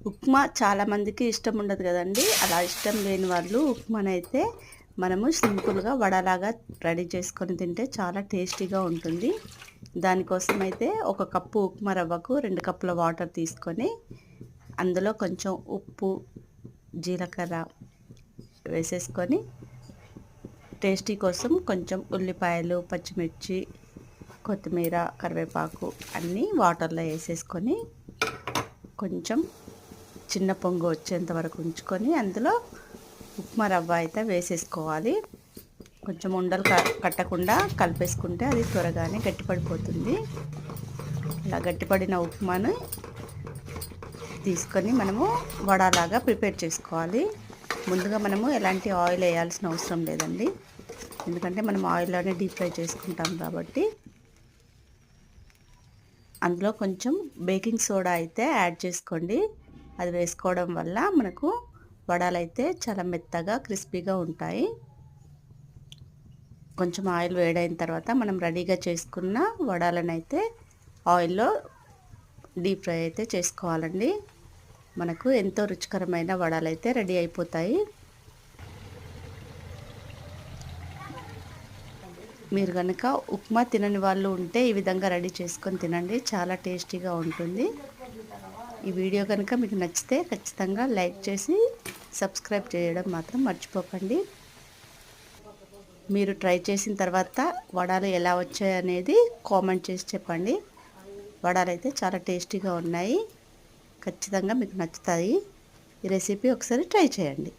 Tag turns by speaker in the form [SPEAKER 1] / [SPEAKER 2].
[SPEAKER 1] ఉప్మా చాలామందికి ఇష్టం ఉండదు కదండి. అలా ఇష్టం లేని వాళ్ళు ఉప్మానైతే మనము సింపుల్‌గా వడలాగా రెడీ చేసుకొని తింటే చాలా టేస్టీగా ఉంటుంది. దానికోసం అయితే ఒక కప్పు ఉప్మా రవ్వకు 2 కప్పుల వాటర్ తీసుకొని అందులో కొంచెం ఉప్పు, జీలకర్ర వేసేసుకొని టేస్టీ కోసం కొంచెం ఉల్లిపాయలు, పచ్చిమిర్చి, కొత్తిమీర, కరివేపాకు అన్నీ వాటర్‌లో ఏసేసుకొని కొంచెం చిన్న పొంగు వచ్చేంత వరకు ఉంచుకొని అందులో ఉప్మా రవ్వ అయితే వేసేసుకోవాలి. కొంచెం ఉండలు కట్టకుండా కలిపేసుకుంటే అది త్వరగానే గట్టిపడిపోతుంది. ఇలా గట్టిపడిన ఉప్మాను తీసుకొని మనము వడలాగా ప్రిపేర్ చేసుకోవాలి. ముందుగా మనము ఎలాంటి ఆయిల్ వేయాల్సిన అవసరం లేదండి. ఎందుకంటే మనం ఆయిల్లోనే డీప్ ఫ్రై చేసుకుంటాం కాబట్టి. అందులో కొంచెం బేకింగ్ సోడా అయితే యాడ్ చేసుకోండి. అది వేసుకోవడం వల్ల మనకు వడలైతే చాలా మెత్తగా క్రిస్పీగా ఉంటాయి. కొంచెం ఆయిల్ వేడైన తర్వాత మనం రెడీగా చేసుకున్న వడలనైతే ఆయిల్లో డీప్ ఫ్రై అయితే చేసుకోవాలండి. మనకు ఎంతో రుచికరమైన వడలైతే రెడీ అయిపోతాయి. మీరు కనుక ఉప్మా తినని వాళ్ళు ఉంటే ఈ విధంగా రెడీ చేసుకొని తినండి. చాలా టేస్టీగా ఉంటుంది. ఈ వీడియో కనుక మీకు నచ్చితే ఖచ్చితంగా లైక్ చేసి సబ్స్క్రైబ్ చేయడం మాత్రం మర్చిపోకండి. మీరు ట్రై చేసిన తర్వాత వడలు ఎలా వచ్చాయనేది కామెంట్ చేసి చెప్పండి. వడలు అయితే చాలా టేస్టీగా ఉన్నాయి. ఖచ్చితంగా మీకు నచ్చుతాయి. ఈ రెసిపీ ఒకసారి ట్రై చేయండి.